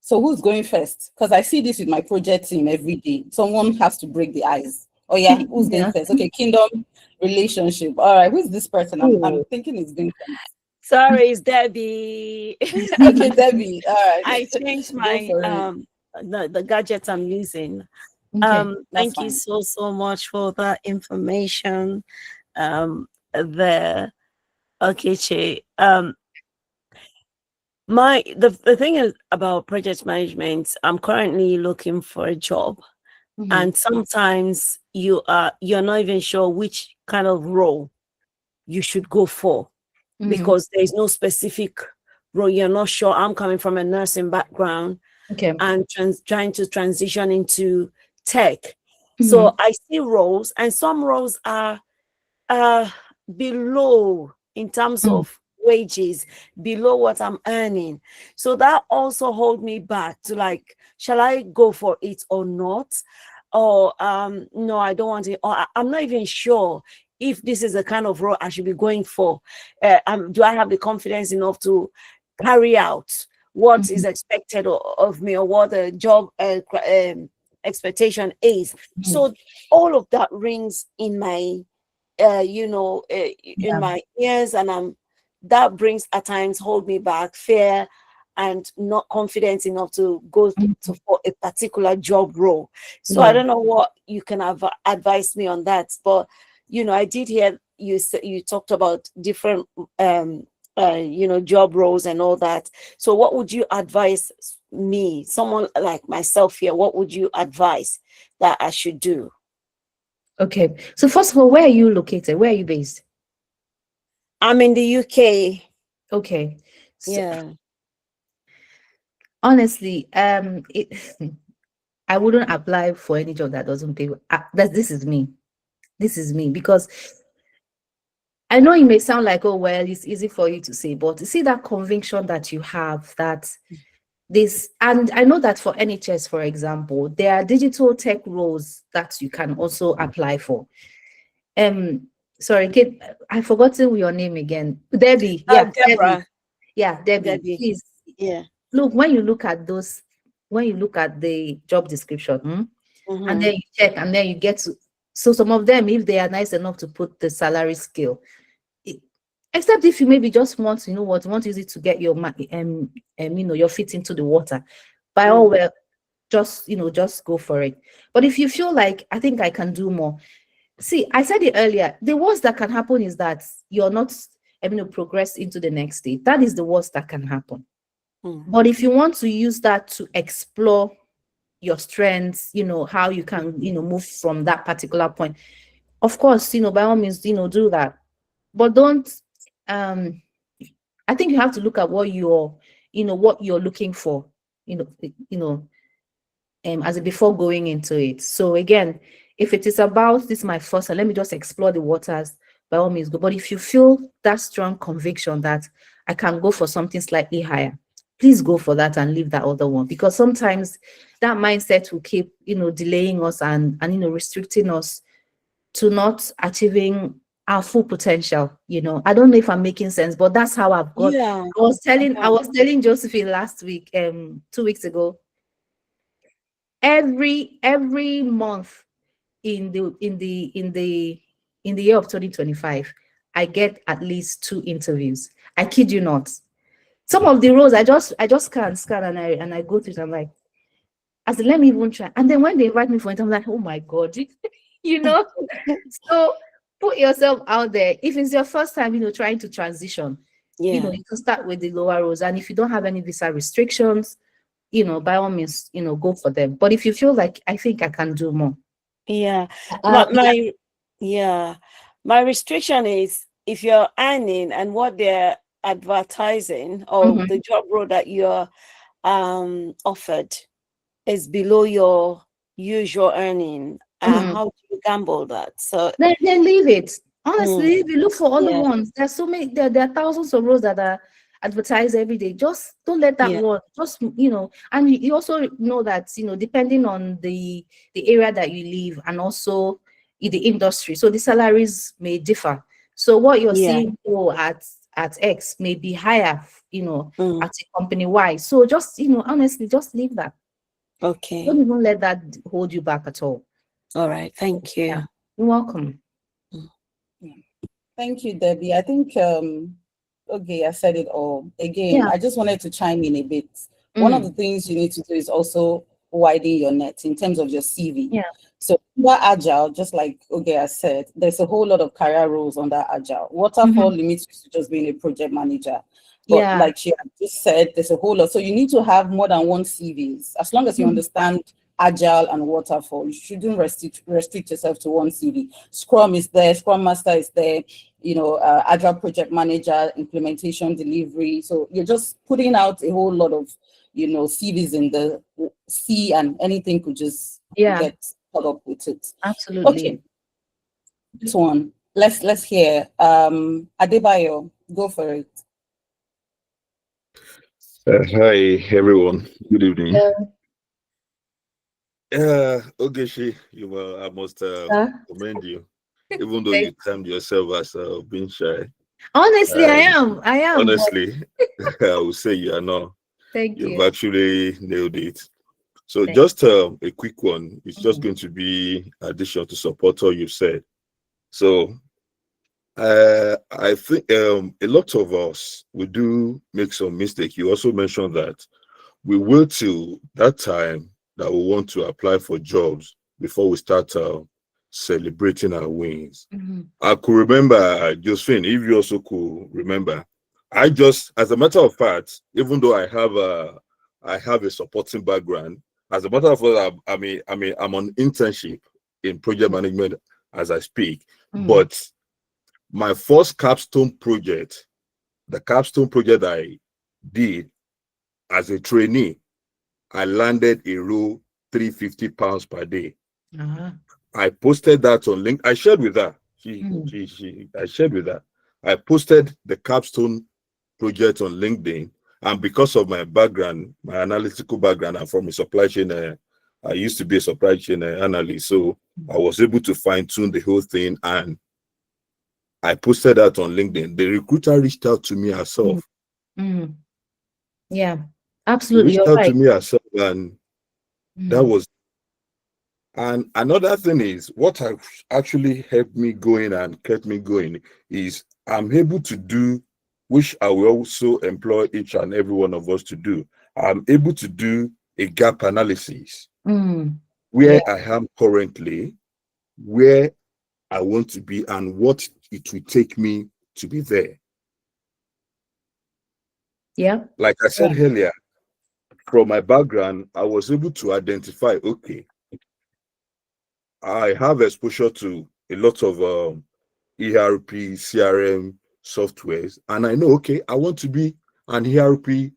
So who's going first? Because I see this with my project team every day. Someone has to break the ice. Oh yeah, who's going first? Okay, kingdom relationship. All right, who's this person? I'm thinking it's going first. Sorry, it's Debbie. Okay, Debbie. All right. I changed my the gadget I'm using. Thank you so much for that information. There. Okay, Che. The thing is about project management, I'm currently looking for a job, and sometimes you're not even sure which kind of role you should go for, because there is no specific role. You're not sure. I'm coming from a nursing background, and trying to transition into tech. So I see roles, and some roles are below in terms of wages, below what I'm earning. So that also hold me back to like, shall I go for it or not? Or no, I don't want it. Or I'm not even sure if this is the kind of role I should be going for. Do I have the confidence enough to carry out what is expected of me, or what the job expectation is? So all of that rings in my in my ears, and that brings at times hold me back, fear, and not confident enough to go to for a particular job role. So I don't know what you can advise me on that, but I did hear you talked about different job roles and all that. So what would you advise me, someone like myself here, what would you advise that I should do? Okay, so first of all, where are you located? Where are you based? I'm in the UK. Okay. So, Yeah. honestly, I wouldn't apply for any job that doesn't pay. This is me. This is me, because I know it may sound like, oh, well, it's easy for you to say, but you see that conviction that you have that this, and I know that for NHS, for example, there are digital tech roles that you can also apply for. Sorry, Kate, I've forgotten your name again. Debbie. Yeah, Deborah. Debbie. Yeah, Debbie. Please. Yeah. Look, when you look at the job description, and then you check, and then you get to, so some of them, if they are nice enough to put the salary scale, except if you maybe just want, want to use it to get your your feet into the water, by all well, just go for it. But if you feel like, I think I can do more, see, I said it earlier, the worst that can happen is that you're not progress into the next stage. That is the worst that can happen. But if you want to use that to explore your strengths, how you can move from that particular point, of course, by all means, do that. But don't I think you have to look at what you're looking for, as before going into it. So again, if it is about this my first, and let me just explore the waters, by all means go. But if you feel that strong conviction that I can go for something slightly higher, please go for that and leave that other one, because sometimes that mindset will keep delaying us and restricting us to not achieving our full potential. I don't know if I'm making sense, but that's how I've got. Yeah. I was telling Josephine last week, 2 weeks ago, every month in the year of 2025, I get at least 2 interviews. I kid you not. Some of the roles I just scan and I go through it. I'm like, let me even try. And then when they invite me for it, I'm like, oh my God, So put yourself out there. If it's your first time, trying to transition, you can start with the lower roles. And if you don't have any visa restrictions, by all means, go for them. But if you feel like, I think I can do more. Yeah. My restriction is, if you're earning and what they're advertising, or the job role that you're offered is below your usual earning, how do you gamble that? So then leave it. Honestly, if you look for other ones, there's so many, there are thousands of roles that are advertised every day. Just don't let that one, just and you also know that depending on the area that you live, and also in the industry, so the salaries may differ. So what you're seeing at X may be higher, at a company Y. So just honestly, just leave that. Okay. Don't even let that hold you back at all. All right. Thank you. Yeah. You're welcome. Thank you, Debbie. I think okay, I said it all. Again, I just wanted to chime in a bit. One of the things you need to do is also widen your net in terms of your CV. Yeah. So under Agile, just like I said, there's a whole lot of career roles under Agile. Waterfall limits you to just being a project manager. But like she just said, there's a whole lot. So you need to have more than one CVs. As long as you understand Agile and Waterfall, you shouldn't restrict yourself to one CV. Scrum is there, Scrum Master is there, Agile Project Manager, implementation, delivery. So you're just putting out a whole lot of, CVs in the sea, and anything could just get caught up with it. Absolutely. Okay. This one, let's hear. Adebayo, go for it. Hi everyone. Good evening. Ogeshi, I must commend you. even though you termed yourself as being shy. Honestly, I Um, am. I am. But honestly, I would say you are not. thank You've you. actually nailed it. So Thank just a quick one. It's just Mhm. going to be addition to support all you've said. So I think a lot of us we do make some mistake. You also mentioned that we wait till that time that we want to apply for jobs before we start celebrating our wins. Mhm. I could remember, Josephine, if you also could remember, I just, as a matter of fact, even though I have a supporting background, as a matter of fact, I'm on internship in project management as I speak, Mm. but my first capstone project, the capstone project I did as a trainee, I landed a role £350 per day. Uh-huh. I posted that on link. I shared with her. Mm. I shared with her. I posted the capstone project on LinkedIn, and because of my background, my analytical background, I'm from a supply chain. I used to be a supply chain analyst, so I was able to fine tune the whole thing, and I posted that on LinkedIn. The recruiter reached out to me Mm. herself. Mm. Yeah, She absolutely. reached You're out to right. me herself, and that Mm. was. And another thing is what has actually helped me going and kept me going is I'm able to do, which I will also employ each and every one of us to do. I'm able to do a gap analysis Mm. where Yeah. I am currently, where I want to be, and what it will take me to be there. Yeah. Like I said earlier, from my background, I was able to identify, okay, I have exposure to a lot of ERP, CRM softwares, and I know, okay, I want to be an ERP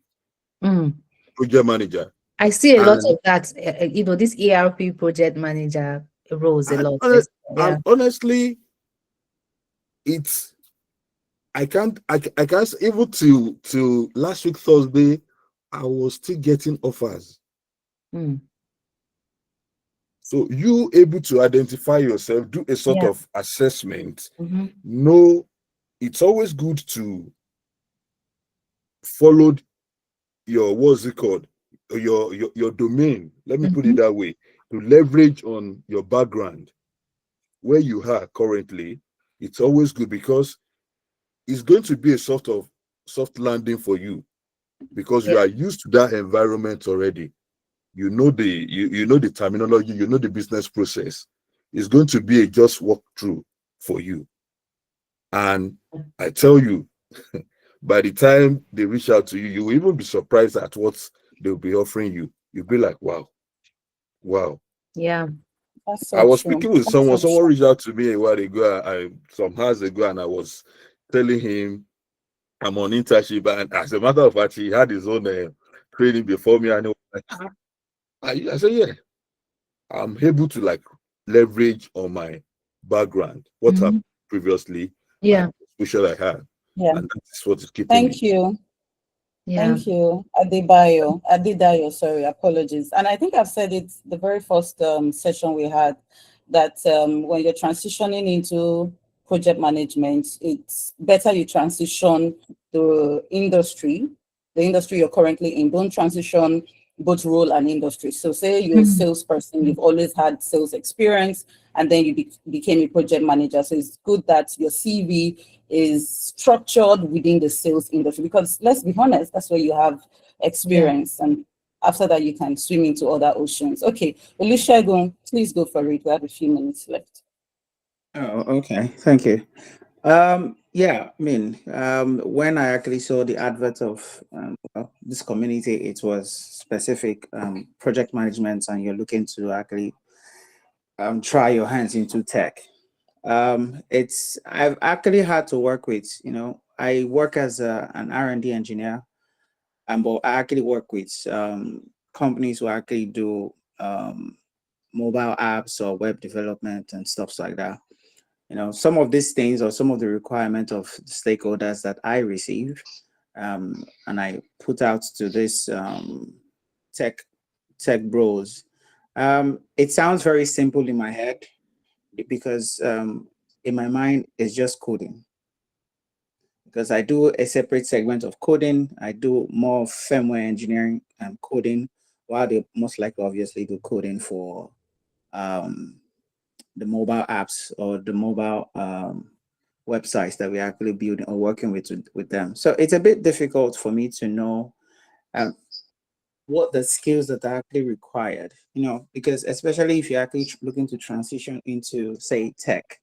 Mm. project manager. I see a lot And of that. This ERP project manager roles a and, lot. hone- Yeah. and honestly, it's I can't even till last week Thursday, I was still getting offers. Mm. So you able to identify yourself, do a sort Yeah. of assessment. Mm-hmm. No, it's always good to follow your what's it called, your domain, let me put Mm-hmm. it that way, to leverage on your background where you are currently. It's always good because it's going to be a sort of soft landing for you because you Yeah. are used to that environment already. You know the terminology, you know the business process. It's going to be a just walk through for you. And I tell you, by the time they reach out to you, you will even be surprised at what they'll be offering you. You'll be like, wow, wow. Yeah. That's I so was true. speaking with That's someone. so Someone true. reached out to me a while ago, some hours ago, and I was telling him I'm on internship. And as a matter of fact, he had his own training before me, and he was like, I said, yeah, I'm able to like leverage on my background, what I've Mm-hmm. previously, and Yeah. the exposure I had, Yeah. and that's what is keeping me. Thank you. Yeah. Thank you, Adebayo, sorry, apologies. And I think I've said it the very first session we had that when you're transitioning into project management, it's better you transition the industry you're currently in. Don't transition both role and industry. So say you're a Mm. salesperson, you've always had sales experience, and then you became a project manager. So it's good that your CV is structured within the sales industry because let's be honest, that's where you have Yeah. experience. And after that, you can swim into other oceans. Okay, Olusegun, please go for it. We have a few minutes left. Oh, okay. Thank you. Yeah, I mean, when I actually saw the advert of this community, it was specific project management, and you're looking to actually try your hands into tech. I've actually had to work with, I work as an R&D engineer, but I actually work with companies who actually do mobile apps or web development and stuff like that. Some of these things or some of the requirement of stakeholders that I receive and I put out to this tech bros. It sounds very simple in my head because in my mind is just coding, because I do a separate segment of coding. I do more firmware engineering and coding, while they most likely obviously do coding for the mobile apps or the mobile websites that we're actually building or working with them. So it's a bit difficult for me to know what the skills that are actually required, because especially if you're actually looking to transition into, say, tech,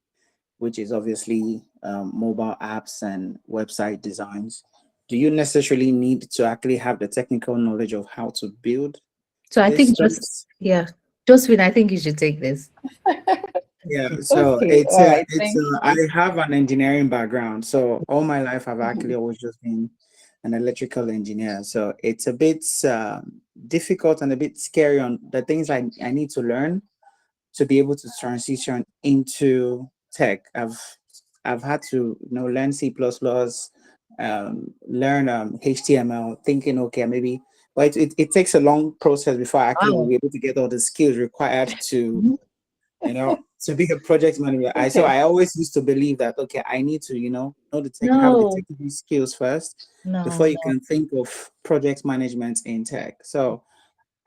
which is obviously mobile apps and website designs, do you necessarily need to actually have the technical knowledge of how to build So I these think things? Josephine, I think you should take this. Yeah, so Okay, all right, it's thank I you. have an engineering background, so all my life I've actually always just been an electrical engineer. So it's a bit difficult and a bit scary on the things I need to learn to be able to transition into tech. I've had to learn C++, learn HTML, thinking okay maybe, but it takes a long process before I actually will Wow. be able to get all the skills required to Mhm. to be a project manager. So Okay, I always used to believe that okay, I need to have the No, technical skills first before no, you no. can think of project management in tech. So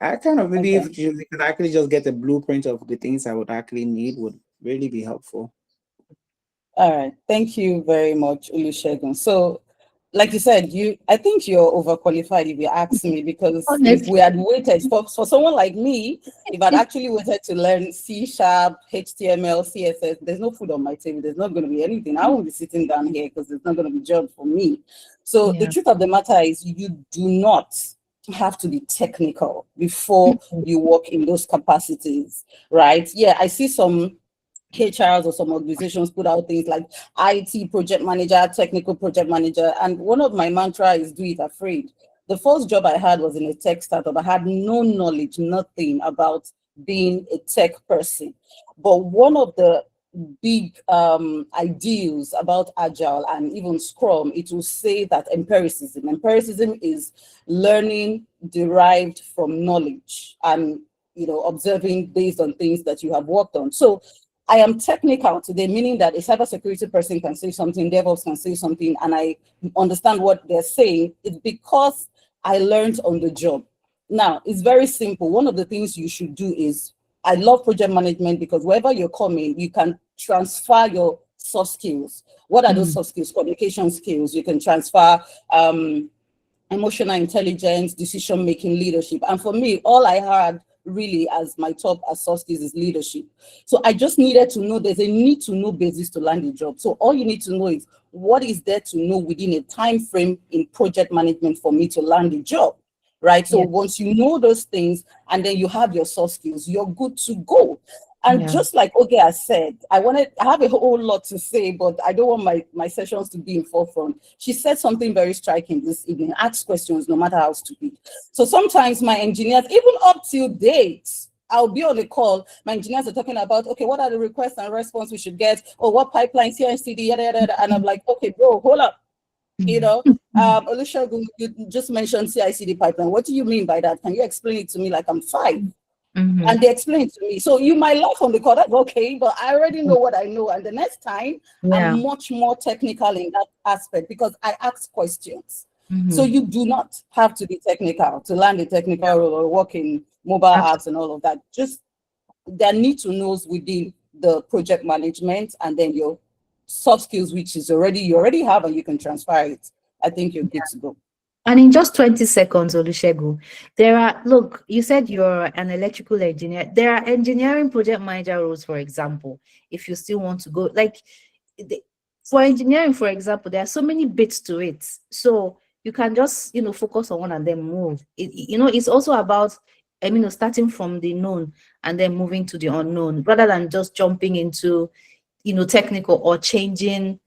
I kind of maybe okay. if you could actually just get a blueprint of the things I would actually need would really be helpful. All right. Thank you very much, Olusegun. So, like you said, I think you're overqualified if you ask me, because if we Honestly. had waited for someone like me, if I'd actually waited to learn C sharp, HTML, CSS, there's no food on my table. There's not going to be anything. I won't be sitting down here because there's not going to be job for me. So the Yeah. truth of the matter is you do not have to be technical before you work in those capacities, right? Yeah, I see some HRs or some organizations put out things like IT project manager, technical project manager. And one of my mantra is do it afraid. The first job I had was in a tech startup. I had no knowledge, nothing about being a tech person. But one of the big ideals about Agile and even Scrum, it will say that empiricism. Empiricism is learning derived from knowledge and observing based on things that you have worked on. So I am technical today, meaning that a cybersecurity person can say something, DevOps can say something, and I understand what they're saying. It's because I learned on the job. Now, it's very simple. One of the things you should do is, I love project management because wherever you're coming, you can transfer your soft skills. What are those Mm. soft skills? Communication skills. You can transfer emotional intelligence, decision making, leadership. And for me, all I had really as my top as soft skills is leadership. So I just needed to know there's a need to know basis to land a job. So all you need to know is what is there to know within a time frame in project management for me to land a job, right? So Yeah. once you know those things and then you have your soft skills, you're good to go. And Yeah. just like Oge has said, I have a whole lot to say, but I don't want my sessions to be in forefront. She said something very striking this evening: ask questions no matter how stupid. So sometimes my engineers, even up till date, I'll be on a call. My engineers are talking about, okay, what are the requests and response we should get? Or what pipelines here in CD, yada, yada, yada. And I'm like, okay, bro, hold up. Olusegun, you just mentioned CI/CD pipeline. What do you mean by that? Can you explain it to me like I'm five? Mhm. And they explained to me. So you might laugh on the call, that's okay, but I already know what I know. And the next time, Yeah. I'm much more technical in that aspect because I ask questions. So Mhm. you do not have to be technical to land a technical role or work in mobile apps and all of that. Just there need to knows within the project management and then your soft skills, which is you already have and you can transfer it. I think you're good to go. And in just 20 seconds, Olusegun, look, you said you're an electrical engineer. There are engineering project manager roles, for example, if you still want to go, like for engineering, for example, there are so many bits to it. So you can just, focus on one and then move. It's also about, starting from the known and then moving to the unknown rather than just jumping into, technical or changing,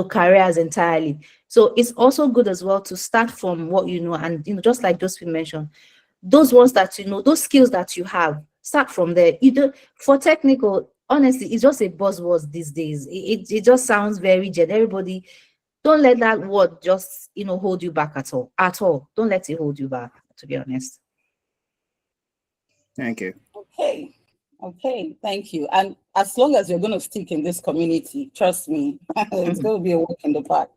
careers entirely. So it's also good as well to start from what you know, and just like Josephine mentioned, those ones that those skills that you have, start from there. For technical, honestly, it's just a buzzword these days. It just sounds very gen. Everybody, don't let that word just hold you back at all. At all. Don't let it hold you back, to be honest. Thank you. Okay. Okay, thank you. And as long as you're going to stick in this community, trust me, it's going to be a walk in the park.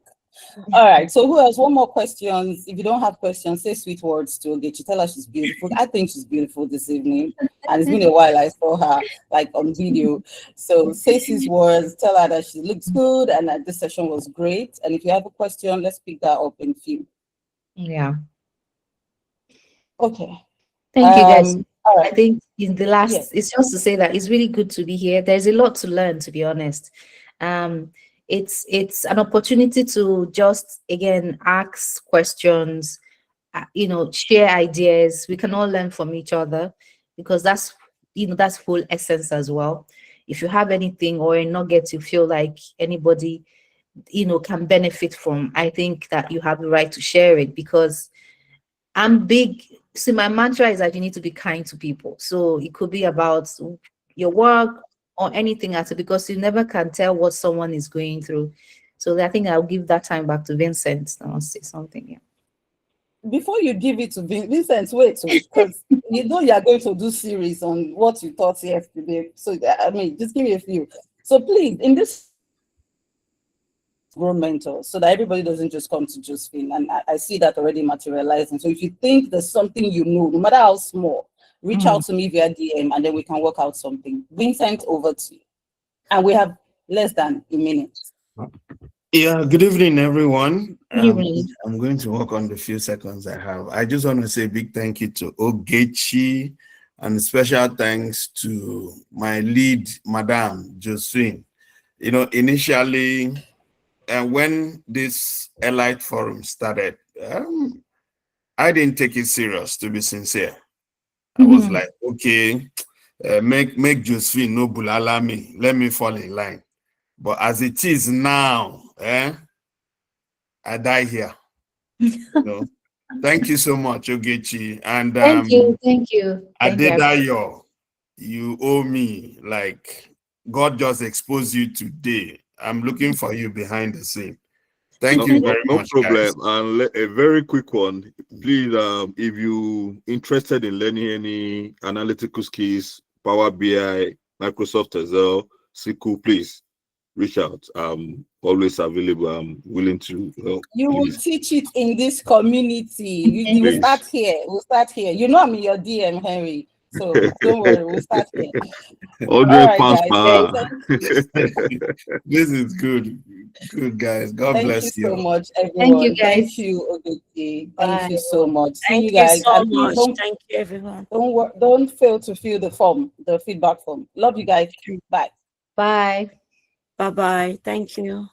All right. So who else? One more questions. If you don't have questions, say sweet words to Ogechi. Tell her she's beautiful. I think she's beautiful this evening. And it's been a while I saw her like on video. So say these words, tell her that she looks good and that this session was great. And if you have a question, let's pick that up in few. Yeah. Okay. Thank you, guys. All I right. think in the last, Yes. it's just to say that it's really good to be here. There's a lot to learn, to be honest. It's an opportunity to just again ask questions, share ideas. We can all learn from each other because that's that's whole essence as well. If you have anything or a nugget you feel like anybody can benefit from, I think that you have the right to share it because I'm big. See, my mantra is that you need to be kind to people. So it could be about your work or anything else because you never can tell what someone is going through. So I think I'll give that time back to Vincent. I'll say something. Yeah. Before you give it to Vincent, wait, because you know you are going to do series on what you thought yesterday. So I mean, just give me a few. So please, in this grown mentor, so that everybody doesn't just come to Josephine, and I see that already materializing. So if you think there's something no matter how small, reach out to me via DM, and then we can work out something. Vincent, over to you. And we have less than a minute. Yeah, good evening, everyone. Good evening. I'm going to work on the few seconds I have. I just want to say a big thank you to Ogechi and special thanks to my lead, Madam Josephine. Initially, when this Elite Forum started, I didn't take it serious, to be sincere. I was like, okay, make Josephine no bulala me. Let me fall in line. But as it is now, I die here. Thank you so much, Ogechi. And thank you. Adedayo, you owe me. Like, God just exposed you today. I'm looking for you behind the scene. Thank you very much. No problem. Guys. And a very quick one, please. If you interested in learning any analytical skills, Power BI, Microsoft Excel, SQL, please reach out. I'm always available. I'm willing to help. You will teach it in this community. You will start here. We'll start here. You know I'm in your DM, Henry. So don't worry, we'll start here. All right, guys. This is good. Good, guys. God bless you. Thank you so much, everyone. Thank you, guys. Thank you, Ogechi. Thank you so much. Thank See you guys. so much. Thank you, everyone. Don't fail to fill the feedback form. Love you guys. Bye. Bye. Bye-bye. Thank you.